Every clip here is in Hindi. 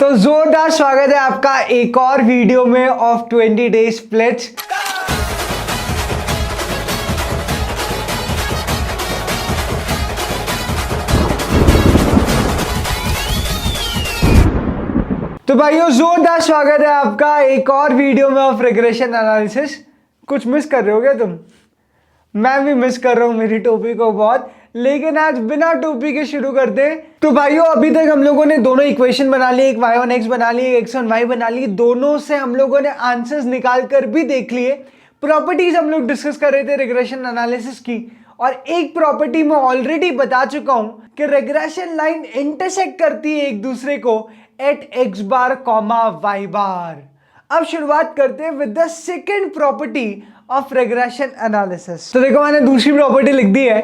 तो जोरदार स्वागत है आपका एक और वीडियो में ऑफ 20 डेज प्लेज। तो भाइयों जोरदार स्वागत है आपका एक और वीडियो में ऑफ रिग्रेशन एनालिसिस। कुछ मिस कर रहे हो क्या तुम? मैं भी मिस कर रहा हूं मेरी टोपी को बहुत, लेकिन आज बिना टोपी के शुरू करते हैं। तो भाइयों अभी तक हम लोगों ने दोनों इक्वेशन बना ली, एक y1x बना ली, एक x1y बना ली। दोनों से हम लोगों ने आंसर्स निकाल कर भी देख लिए। प्रॉपर्टीज हम लोग डिस्कस कर रहे थे रिग्रेशन एनालिसिस की, और एक प्रॉपर्टी मैं ऑलरेडी बता चुका हूं कि रिग्रेशन लाइन इंटरसेक्ट करती है एक दूसरे को eight x bar comma y बार। अब शुरुआत करते हैं with the second property of regression analysis. तो देखो मैंने दूसरी प्रॉपर्टी लिख दी है,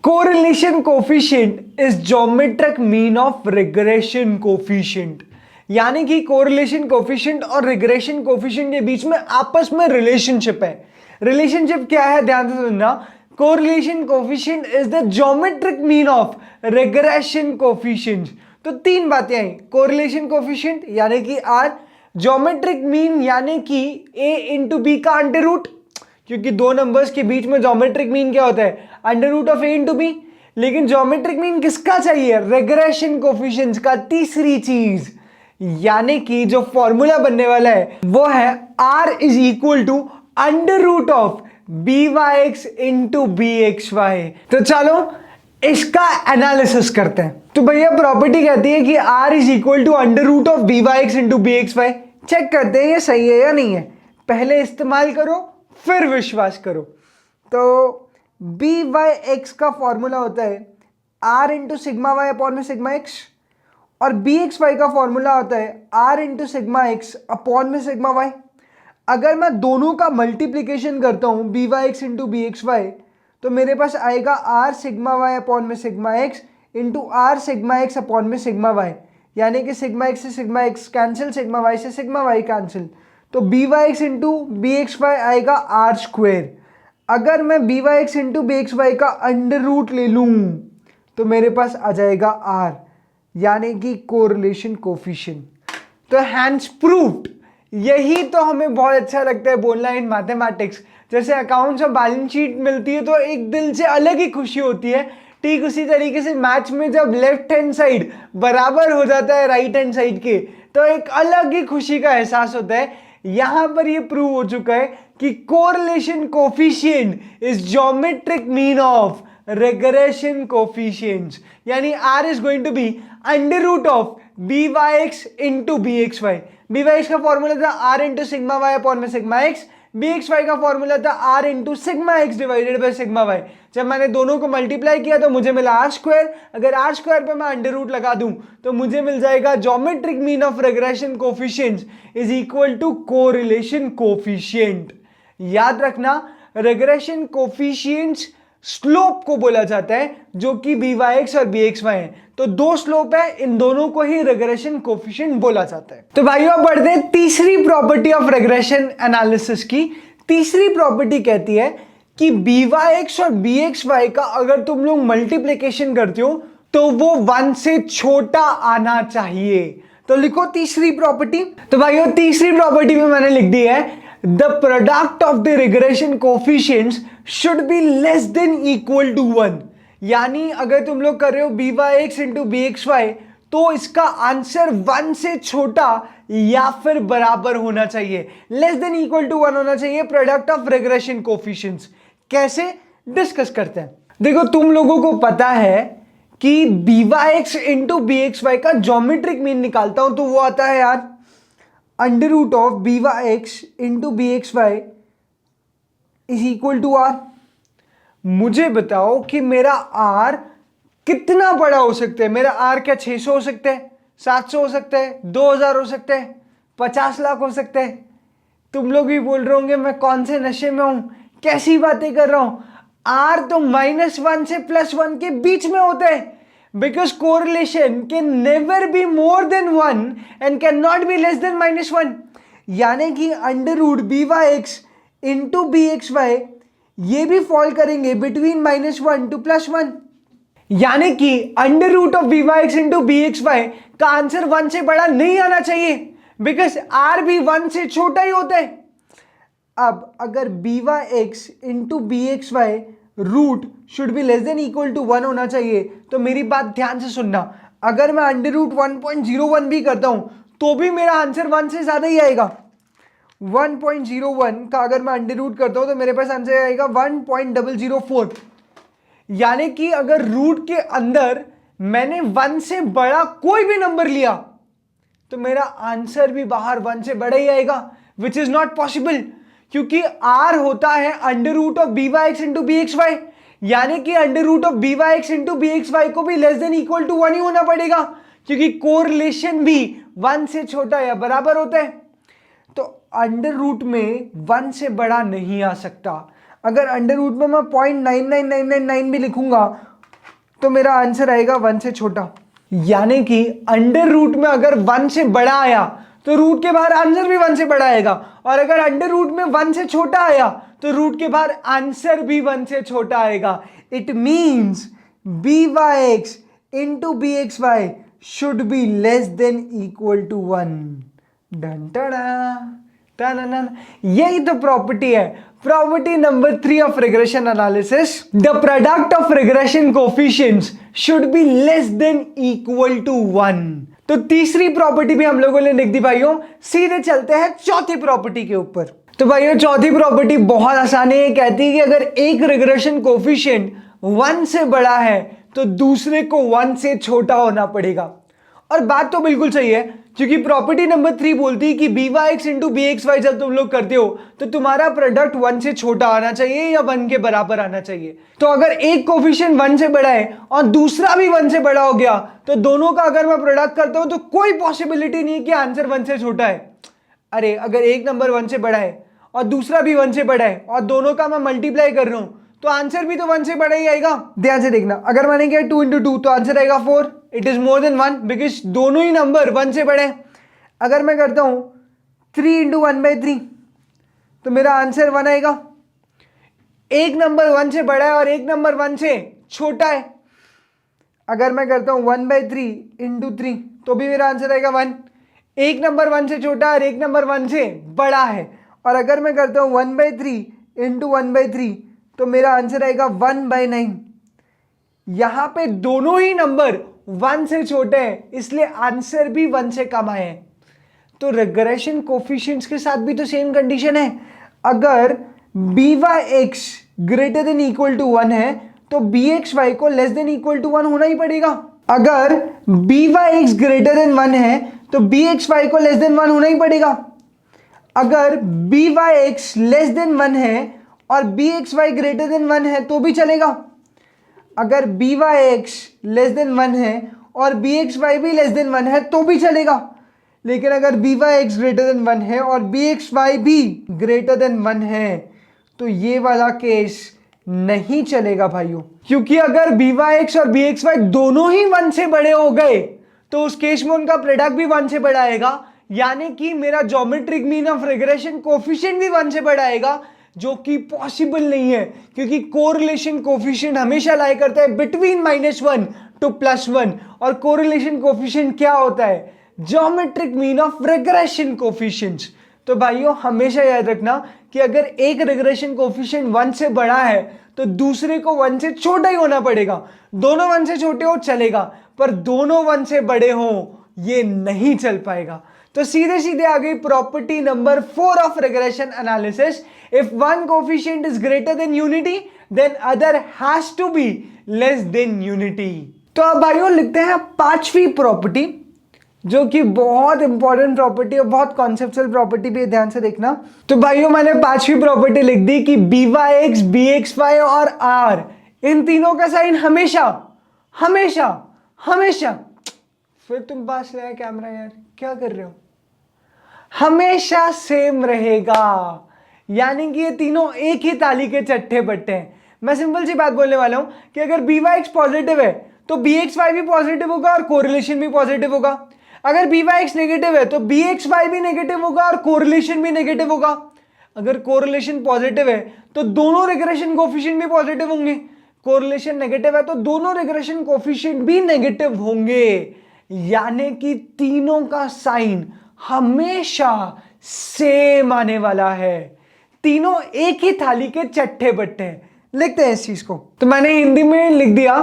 correlation coefficient is geometric mean of regression coefficient. यानी कि कोरिलेशन कोफिशिएंट और रिग्रेशन कोफिशिएंट के बीच में आपस में रिलेशनशिप है। रिलेशनशिप क्या है ध्यान से सुनना। Correlation coefficient is the geometric mean of regression coefficient. तो तीन बातें आई, कोरिलेशन कोफिशिएंट यानी कि R, ज्योमेट्रिक मीन यानी कि A इंटू बी का अंडर रूट, क्योंकि दो नंबर्स के बीच में ज्योमेट्रिक मीन क्या होता है, under root of A into B. लेकिन ज्योमेट्रिक मीन किसका चाहिए, रिग्रेशन कोफिशिएंट्स का। तीसरी चीज यानी कि जो फॉर्मूला बनने वाला है वो है R is equal to under root of BYX into BXY। तो चलो इसका एनालिसिस करते हैं। तो भैया प्रॉपर्टी कहती है कि R is equal to under root of BYX into BXY। Check करते हैं ये सही है या नहीं है। पहले इस्तेमाल करो फिर विश्वास करो। तो BYX का फॉर्मूला होता है R into sigma y upon में सिग्मा एक्स, और BXY का फॉर्मूला होता है R into sigma x upon में सिग्मा वाई। अगर मैं दोनों का मल्टीप्लीकेशन करता हूं BYX इंटू BXY, तो मेरे पास आएगा R सिग्मा वाई अपॉन में sigma x into R sigma x upon में सिग्मा वाई। यानी कि सिग्मा एक्स से sigma x cancel, sigma y से सिग्मा वाई कैंसिल। तो BYX इंटू BXY आएगा R स्क्वेयर। अगर मैं BYX इंटू BXY का अंडर रूट ले लूं तो मेरे पास आ जाएगा R, यानी कि कोरिलेशन कोफिशिएंट। तो हैंस प्रूव्ड। यही तो हमें बहुत अच्छा लगता है बोलना इन मैथमेटिक्स। जैसे अकाउंट्स और बैलेंस शीट मिलती है तो एक दिल से अलग ही खुशी होती है, ठीक उसी तरीके से मैच में जब लेफ्ट हैंड साइड बराबर हो जाता है राइट हैंड साइड के तो एक अलग ही खुशी का एहसास होता है। यहां पर ये प्रूव हो चुका है कि correlation coefficient is geometric mean of regression coefficients, यानी R is going to be under root of BYX into BXY। BYX का फॉर्मूला था R into sigma y upon में सिग्मा एक्स, BXY का फॉर्मूला था R into sigma x divided by sigma y. जब मैंने दोनों को मल्टीप्लाई किया तो मुझे मिला R स्क्वायर। अगर R स्क्वायर पे मैं अंडर रूट लगा दूं तो मुझे मिल जाएगा geometric mean of regression coefficients is equal to correlation coefficient. याद रखना रिग्रेशन कोफिशिएंट्स स्लोप को बोला जाता है, जो कि BYX और BXY है। तो दो स्लोप है, इन दोनों को ही रिग्रेशन कोफिशिएंट बोला जाता है। तो भाइयों अब बढ़ते हैं तीसरी प्रॉपर्टी ऑफ रिग्रेशन एनालिसिस की। तीसरी प्रॉपर्टी कहती है कि BYX और BXY का अगर तुम लोग मल्टीप्लिकेशन करते हो तो वो 1 से छोटा आना चाहिए। तो लिखो तीसरी प्रॉपर्टी। तो भाइयों तीसरी प्रॉपर्टी में मैंने लिख दी है the product of the regression coefficients should be less than equal to 1। यानी अगर तुम लोग कर रहे हो BYX इंटू BXY तो इसका आंसर 1 से छोटा या फिर बराबर होना चाहिए, लेस देन इक्वल टू 1 होना चाहिए प्रोडक्ट ऑफ रिग्रेशन कोफिशिएंट्स। कैसे डिस्कस करते हैं। देखो तुम लोगों को पता है कि BYX इंटू BXY का ज्योमेट्रिक मीन निकालता हूं तो वो आता है यार under root of BYX into BXY is equal to R। मुझे बताओ कि मेरा R कितना बड़ा हो सकता है। मेरा R क्या 600 हो सकता है, 700 हो सकता है, 2000 हो सकता है, 50 लाख हो सकता है। तुम लोग भी बोल रहे होंगे मैं कौन से नशे में हूं, कैसी बातें कर रहा हूं। R तो -1 से +1 के बीच में होता है, because correlation can never be more than 1 and cannot be less than -1। यानी कि under root BYX into BXY ये भी फॉल करेंगे बिटवीन -1 टू +1। यानी कि under root of b Y x into B x y का आंसर 1 से बड़ा नहीं आना चाहिए, बिकॉज आर भी 1 से छोटा ही होता है। अब अगर b Y x into B x y root should be less than equal to 1 होना चाहिए, तो मेरी बात ध्यान से सुनना, अगर मैं अंडर रूट 1.01 भी करता हूं तो भी मेरा आंसर 1 से ज्यादा ही आएगा। 1.01 का अगर मैं अंडर रूट करता हूं तो मेरे पास आंसर आएगा 1.004। यानी कि अगर रूट के अंदर मैंने 1 से बड़ा कोई भी नंबर लिया तो मेरा आंसर भी बाहर 1 से बड़ा ही आएगा, विच इज नॉट पॉसिबल, क्योंकि आर होता है under root of b Y x into B x y, यानी कि under root of b Y x into B x y को भी लेस देन इक्वल टू 1 ही होना पड़ेगा, क्योंकि कोरिलेशन भी 1 से छोटा या बराबर होता है। तो अंडर रूट में 1 से बड़ा नहीं आ सकता। अगर अंडर रूट में मैं 0.99999 भी लिखूंगा तो मेरा आंसर आएगा 1 से छोटा। यानी कि अंडर रूट में अगर 1 से बड़ा आया तो रूट के बाहर आंसर भी 1 से बड़ा आएगा, और अगर अंडर रूट में 1 से छोटा आया तो रूट के बाहर आंसर भी 1 से छोटा आएगा। It means B Y x into B x Y should be less than equal to 1। Done टना, यही तो प्रॉपर्टी है, property number 3 of regression analysis. The product of regression coefficients should be less than equal to 1। तो तीसरी प्रॉपर्टी भी हम लोगों ने लिख दी भाइयों। सीधे चलते हैं चौथी प्रॉपर्टी के ऊपर। तो भाइयों चौथी प्रॉपर्टी बहुत आसान है, कहती है कि अगर एक रिग्रेशन कोफिशिएंट 1 से बड़ा है तो दूसरे को 1 से छोटा होना पड़ेगा। और बात तो बिल्कुल सही है, क्योंकि प्रॉपर्टी नंबर 3 बोलती है कि b Y x into B x y जब तुम लोग करते हो तो तुम्हारा प्रोडक्ट 1 से छोटा आना चाहिए या 1 के बराबर आना चाहिए। तो अगर एक कोफिशिएंट 1 से बड़ा है और दूसरा भी 1 से बड़ा हो गया तो दोनों का अगर मैं प्रोडक्ट करता हूं तो कोई पॉसिबिलिटी नहीं कि आंसर 1 से छोटा है। अरे अगर एक नंबर 1 से बड़ा है और दूसरा भी 1 से बड़ा है और दोनों का मैं मल्टीप्लाई कर रहा हूं तो आंसर भी तो 1 से बड़ा ही आएगा। ध्यान से देखना, अगर मैंने किया 2 इंटू 2 तो आंसर आएगा 4। It is more than 1 because दोनों ही नंबर 1 से बड़े हैं। अगर मैं करता हूं 3 इंटू 1/3 तो मेरा आंसर 1 आएगा। एक नंबर 1 से बड़ा है और एक नंबर 1 से छोटा है। अगर मैं करता हूं 1/3 इंटू 3 तो भी मेरा आंसर आएगा 1। एक नंबर 1 से छोटा है और एक नंबर 1 से बड़ा है। और अगर मैं करता हूं 1/3 इंटू 1/3 तो मेरा आंसर आएगा 1/9। यहां पे दोनों ही नंबर 1 से छोटे हैं, इसलिए आंसर भी 1 से कम आए हैं। तो रिग्रेशन कोफिशिएंट्स के साथ भी तो सेम कंडीशन है। अगर b Y x greater than equal to 1 है तो बी एक्स वाई को लेस देन इक्वल टू 1 होना ही पड़ेगा। अगर b Y x greater than 1 है तो बी एक्स वाई को लेस देन 1 होना ही पड़ेगा। अगर b Y x less than 1 है और b x y greater than 1 है तो भी चलेगा। अगर b Y x less than 1 है और बी एक्स वाई भी लेस देन 1 है तो भी चलेगा। लेकिन अगर b Y x greater than 1 है और बी एक्स वाई भी ग्रेटर देन 1 है तो ये वाला केस नहीं चलेगा भाइयों, क्योंकि अगर बी वाई एक्स और बी एक्स वाई दोनों ही 1 से बड़े हो गए तो उस केस में उनका प्रोडक्ट भी 1 से बड़ा आएगा। यानी कि मेरा geometric mean of regression coefficient भी 1 से बड़ा आएगा, जो कि पॉसिबल नहीं है, क्योंकि कोरिलेशन कोफिशिएंट हमेशा लाई करता है बिटवीन -1 टू +1। और कोरिलेशन कोफिशिएंट क्या होता है? Geometric mean of regression coefficients. तो भाइयों हमेशा याद रखना कि अगर एक रिग्रेशन कोफिशिएंट 1 से बड़ा है तो दूसरे को 1 से छोटा ही होना पड़ेगा। दोनों 1 से छोटे हो चलेगा, पर दोनों 1 से बड़े हो ये नहीं चल पाएगा। तो सीधे सीधे आ गई property number 4 of regression analysis. If one coefficient is greater than unity then other has to be less than unity. तो अब भाइयों लिखते हैं पांचवी प्रॉपर्टी, जो कि बहुत इंपॉर्टेंट प्रॉपर्टी है, बहुत कॉन्सेप्चुअल प्रॉपर्टी भी है, ध्यान से देखना। तो भाइयों मैंने पांचवी प्रॉपर्टी लिख दी कि b Y x, b x y और आर, इन तीनों का साइन हमेशा हमेशा हमेशा, फिर तुम पास ले आए कैमरा यार, क्या कर रहे हो, हमेशा सेम रहेगा। यानी कि ये तीनों एक ही ताली के चट्टे बट्टे हैं। मैं सिंपल सी बात बोलने वाला हूं कि अगर बी वाई एक्स पॉजिटिव है तो बी एक्स वाई भी पॉजिटिव होगा और कोरिलेशन भी पॉजिटिव होगा। अगर बी वाई एक्स नेगेटिव है तो बी एक्स वाई भी नेगेटिव होगा और कोरिलेशन भी नेगेटिव होगा। अगर कोरिलेशन पॉजिटिव है तो दोनों रिग्रेशन कोफिशिएंट भी पॉजिटिव होंगे। कोरिलेशन नेगेटिव है तो दोनों रिग्रेशन कोफिशिएंट भी नेगेटिव होंगे, यानी कि तीनों का साइन हमेशा सेम आने वाला है। तीनों एक ही थाली के चट्टे बट्टे हैं। लिखते हैं इस चीज को, तो मैंने हिंदी में लिख दिया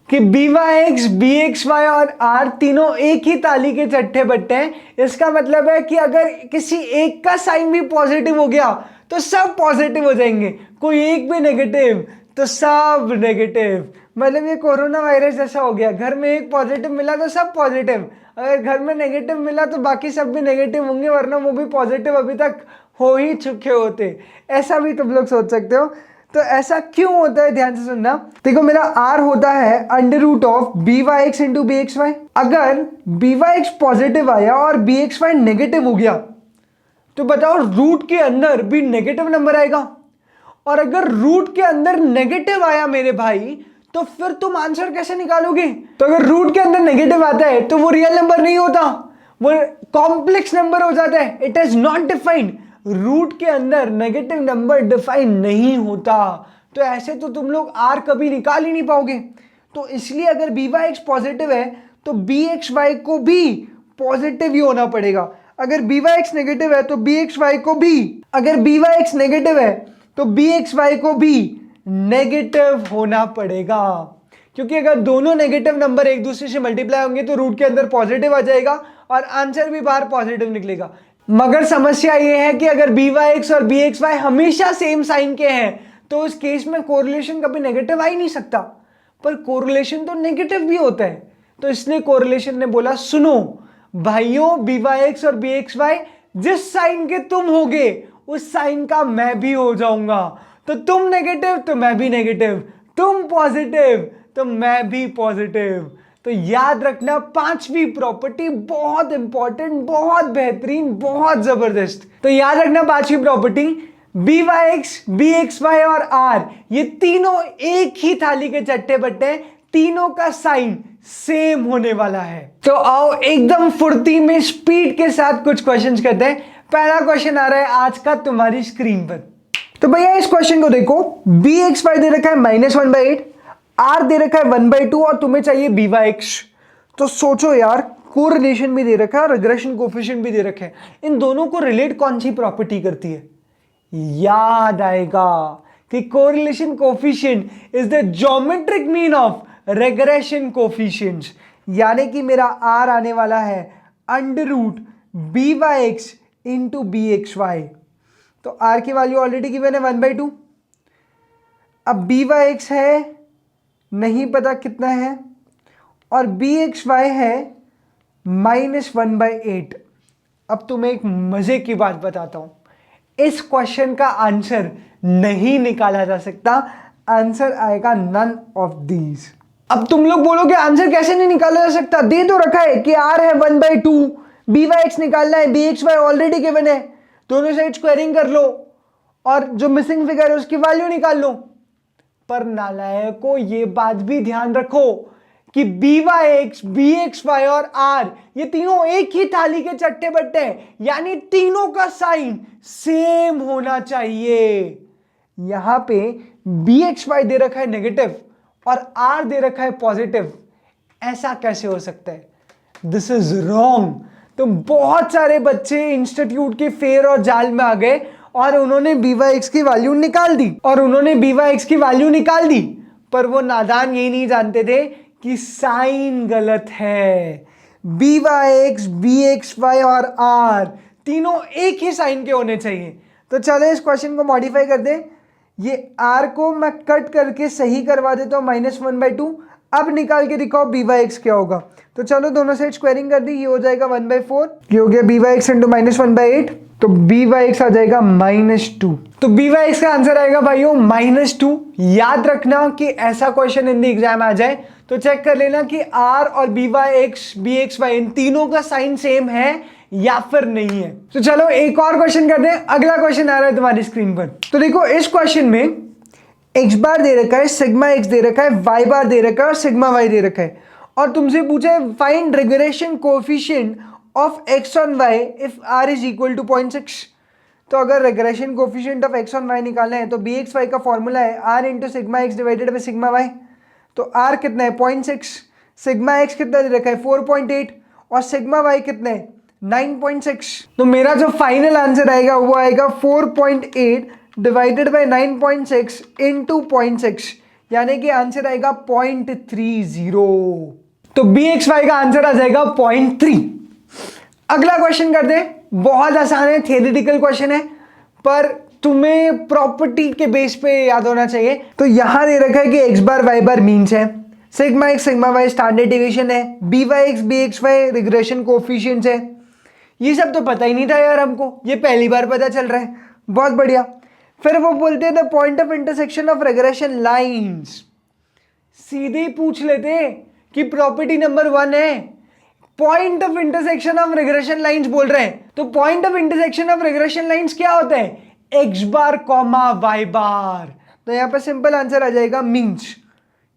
कि BY BXY और R तीनों एक ही ताली के चट्टे बट्टे हैं। इसका मतलब है कि अगर किसी एक का साइन भी पॉजिटिव हो गया तो सब पॉजिटिव हो जाएंगे, कोई एक भी नेगेटिव तो सब नेगेटिव। मतलब ये कोरोना वायरस जैसा हो गया, घर में एक पॉजिटिव मिला तो सब पॉजिटिव, अगर घर में नेगेटिव मिला तो बाकी सब भी नेगेटिव होंगे, वरना वो भी पॉजिटिव अभी तक हो ही चुके होते। ऐसा भी तुम लोग सोच सकते हो। तो ऐसा क्यों होता है, ध्यान से सुनना। देखो मेरा R होता है under root of BYX into BXY। अगर BYX पॉजिटिव आया और BXY नेगेटिव हो गया तो बताओ रूट के अंदर भी नेगेटिव नंबर आएगा। और अगर रूट के अंदर नेगेटिव आया मेरे भाई तो फिर तुम आंसर कैसे निकालोगे। तो अगर रूट के अंदर नेगेटिव आता है तो वो रियल नंबर नहीं होता, वो कॉम्प्लेक्स नंबर हो जाता है। It is not defined. Root के अंदर नेगेटिव नंबर डिफाइन नहीं होता, तो ऐसे तो तुम लोग R कभी निकाल ही नहीं पाओगे। तो इसलिए अगर BYX पॉजिटिव है तो BXY को भी पॉजिटिव ही होना पड़ेगा। अगर BYX नेगेटिव है तो BXY को भी, अगर BYX नेगेटिव है तो BXY को भी नेगेटिव होना पड़ेगा, क्योंकि अगर दोनों नेगेटिव नंबर एक दूसरे से मल्टीप्लाई होंगे तो रूट के अंदर पॉजिटिव आ जाएगा और आंसर भी बाहर पॉजिटिव निकलेगा। मगर समस्या यह है कि अगर BYX और BXY हमेशा सेम साइन के हैं तो उस केस में कोरिलेशन कभी नेगेटिव आ ही नहीं सकता। पर कोरिलेशन तो नेगेटिव भी होता है, तो इसलिए कोरिलेशन ने बोला सुनो भाइयों, BYX और BXY जिस साइन के तुम होगे उस साइन का मैं भी हो जाऊंगा। तो तुम नेगेटिव तो मैं भी नेगेटिव, तुम पॉजिटिव तो मैं भी पॉजिटिव। तो याद रखना पांचवी प्रॉपर्टी बहुत इंपॉर्टेंट, बहुत बेहतरीन, बहुत जबरदस्त। तो याद रखना पांचवी प्रॉपर्टी, BYX BXY और R ये तीनों एक ही थाली के चट्टे बट्टे, तीनों का साइन सेम होने वाला है। तो आओ एकदम फुर्ती में स्पीड के साथ कुछ क्वेश्चंस करते हैं। पहला क्वेश्चन आ रहा है आज का तुम्हारी स्क्रीन पर। तो भैया इस क्वेश्चन को देखो, BXY दे रखा है -1/8, R दे रखा है 1/2 और तुम्हें चाहिए BYX। तो सोचो यार, कोरिलेशन भी दे रखा है, रिग्रेशन कोफिशिएंट भी दे रखे हैं, इन दोनों को रिलेट कौन सी प्रॉपर्टी करती है? याद आएगा कि correlation coefficient is the geometric mean of regression coefficients, यानी कि मेरा R आने वाला है under root BYX into BXY। तो R की वैल्यू ऑलरेडी गिवन है 1/2। अब BYX है नहीं पता कितना है और BXY है -1/8। अब तुम्हें एक मजे की बात बताता हूं, इस क्वेश्चन का आंसर नहीं निकाला जा सकता, आंसर आएगा नन ऑफ दीज। अब तुम लोग बोलोगे आंसर कैसे नहीं निकाला जा सकता, दे तो रखा है कि R है 1/2, BYX निकालना है, BXY ऑलरेडी गिवन है, दोनों साइड स्क्वायरिंग कर लो और जो मिसिंग फिगर है उसकी वैल्यू निकाल लो। पर नालायकों ये बात भी ध्यान रखो कि BYX BXY और R ये तीनों एक ही थाली के चट्टे बट्टे हैं, यानी तीनों का साइन सेम होना चाहिए। यहां पे BXY दे रखा है नेगेटिव और R दे रखा है पॉजिटिव, ऐसा कैसे हो सकता है? This is wrong. तो बहुत सारे बच्चे इंस्टीट्यूट के फेर और जाल में आ गए और उन्होंने BYX की वैल्यू निकाल दी, पर वो नादान यही नहीं जानते थे कि साइन गलत है। BYX BXY और R तीनों एक ही साइन के होने चाहिए। तो चलो इस क्वेश्चन को मॉडिफाई कर दे, ये R को मैं कट करके सही करवा देता हूं -1/2। अब निकाल के दिखाओ BYX क्या होगा। तो चलो दोनों साइड स्क्वायरिंग कर दी, ये हो जाएगा 1/4, ये हो गया BYX इंटू -1/8, तो BYX आ जाएगा -2। तो BYX का आंसर आएगा भाइयों -2। याद रखना कि ऐसा क्वेश्चन इन द एग्जाम आ जाए तो चेक कर लेना कि R और BYX BXY इन तीनों का साइन सेम है या फिर नहीं है। तो चलो एक और क्वेश्चन करते हैं। अगला क्वेश्चन आ रहा है तुम्हारी स्क्रीन पर। तो देखो इस क्वेश्चन में x बार दे रखा है, सिग्मा x दे रखा है, y बार दे रखा है और सिग्मा y दे रखा है, और तुमसे पूछा है find regression coefficient of x on y if r is equal to 0.6। तो अगर regression coefficient of x on y निकालना है तो बी एक्स वाई का फॉर्मूला है r into sigma x divided by sigma y. तो आर कितना है 0.6, सिग्मा एक्स कितना दे रखा है 4.8 और सिग्मा वाई कितना है 9.6। तो मेरा जो फाइनल आंसर आएगा वो आएगा 4.8 डिवाइडेड बाई 9.6 इंटू 0.6, यानी कि आंसर आएगा 0.30। तो बी एक्स वाई का आंसर आ जाएगा 0.3। अगला क्वेश्चन करते हैं, बहुत आसान है, थियोरेटिकल क्वेश्चन है पर तुम्हें प्रॉपर्टी के बेस पे याद होना चाहिए। तो यहां दे रखा है कि X bar Y bar means है, sigma X sigma Y standard deviation है, B x Y regression coefficients है। ये सब तो पता ही नहीं था यार हमको, ये पहली बार पता चल रहा है, बहुत बढ़िया। फिर वो बोलते हैं the point of intersection of regression lines. सीधे ही पूछ लेते कि प्रॉपर्टी नंबर 1 है point of intersection of regression lines बोल रहे हैं। तो point of intersection of regression lines क्या होता है, एक्स बार कॉमा वाई बार। तो यहां पर सिंपल आंसर आ जाएगा मीन्स,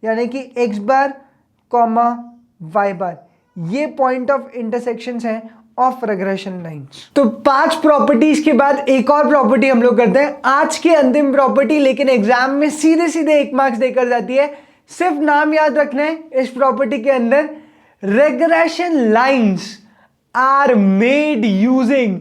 यानी कि एक्स बार कॉमा वाई बार, ये पॉइंट ऑफ इंटरसेक्शन है ऑफ रिग्रेशन लाइंस। तो 5 प्रॉपर्टीज के बाद एक और प्रॉपर्टी हम लोग करते हैं, आज की अंतिम प्रॉपर्टी, लेकिन एग्जाम में सीधे सीधे 1 मार्क्स देकर जाती है। सिर्फ नाम याद रखना है इस प्रॉपर्टी के अंदर, regression lines are made using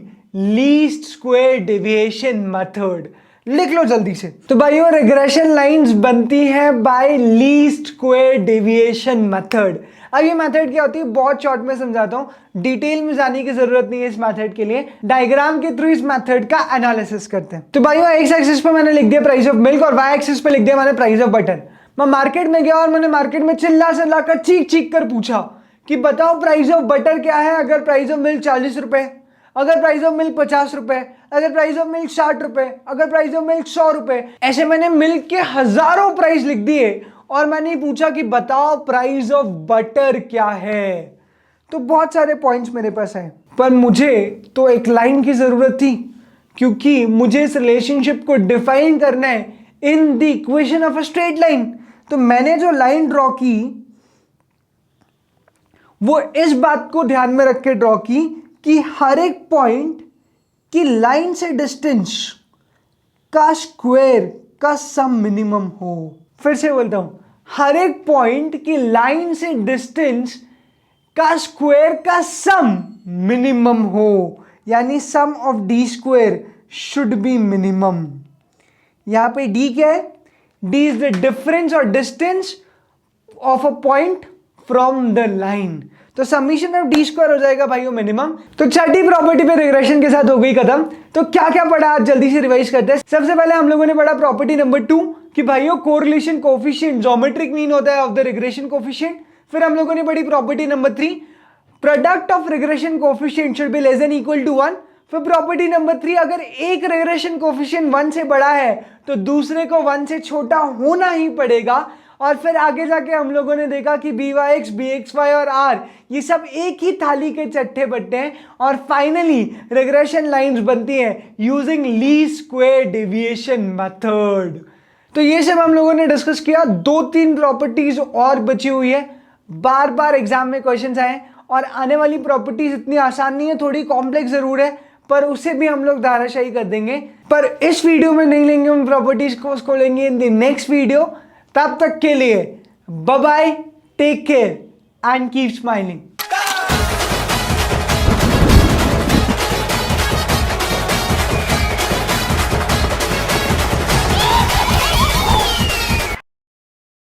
least square deviation method। लिख लो जल्दी से। तो भाइयों regression lines बनती है by least square deviation method। अब ये मेथड क्या होती है बहुत शॉर्ट में समझाता हूं, डिटेल में जाने की जरूरत नहीं है इस मेथड के लिए, डायग्राम के थ्रू इस मेथड का एनालिसिस करते हैं। तो भाइयों एक्स एक्सिस पे मैंने लिख दिया प्राइस ऑफ मिल्क और वाई एक्सिस पे लिख दिया मैंने प्राइस ऑफ बटर। मैं मार्केट में गया और मैंने मार्केट में चिल्ला चिल्ला कर चीख चीख कर पूछा कि बताओ प्राइस ऑफ बटर क्या है, अगर प्राइस ऑफ मिल्क 40 रुपए, अगर प्राइस ऑफ मिल्क 50 रुपए, अगर प्राइस ऑफ मिल्क 60 रुपए, अगर प्राइस ऑफ मिल्क 100 रुपए। ऐसे मैंने मिल्क के हजारों प्राइस लिख दिए और मैंने पूछा कि बताओ प्राइस ऑफ बटर क्या है। तो बहुत सारे पॉइंट्स मेरे पास हैं, पर मुझे तो एक लाइन की जरूरत थी, क्योंकि मुझे इस रिलेशनशिप को डिफाइन करना है in the equation of a straight line. तो मैंने जो लाइन ड्रॉ की वो इस बात को ध्यान में रख के ड्रॉ की कि हर एक पॉइंट की लाइन से डिस्टेंस का स्क्वायर का सम मिनिमम हो। फिर से बोलता हूं, हर एक पॉइंट की लाइन से डिस्टेंस का स्क्वायर का सम मिनिमम हो, यानी sum of D square should be minimum. यहां पे डी क्या है, डी इज द डिफरेंस और distance of a point from the line. तो समीशन ऑफ डी स्क्वायर हो जाएगा भाइयों मिनिमम। तो छठी प्रॉपर्टी पे रिग्रेशन के साथ हो गई खत्म। तो क्या क्या पढ़ा आज जल्दी से रिवाइज करते हैं। सबसे पहले हम लोगों ने पढ़ा प्रॉपर्टी नंबर 2 कि भाइयों कोरिलेशन कोफिशिएंट ज्योमेट्रिक मीन होता है ऑफ द रिग्रेशन कोफिशिएंट। फिर हम लोगों ने पढ़ी property number 3 product of regression coefficient should be less than equal to 1। फिर प्रॉपर्टी नंबर 3 अगर एक रिग्रेशन कोफिशिएंट 1 से बड़ा है तो दूसरे को 1 से छोटा होना ही पड़ेगा। और फिर आगे जाके हम लोगों ने देखा कि b Y x b x y और आर ये सब एक ही थाली के चट्टे बट्टे हैं। और फाइनली रिग्रेशन लाइंस बनती हैं using least square deviation method. तो ये सब हम लोगों ने डिस्कस किया। 2-3 प्रॉपर्टीज और बची हुई है, बार बार एग्जाम में क्वेश्चंस आए और आने वाली प्रॉपर्टीज इतनी आसान नहीं है, थोड़ी कॉम्प्लेक्स जरूर है, पर उसे भी हम लोग धाराशाही कर देंगे। पर इस वीडियो में नहीं लेंगे उन प्रॉपर्टीज को, उसको लेंगे इन द नेक्स्ट वीडियो। तब तक के लिए bye bye, take care and keep smiling.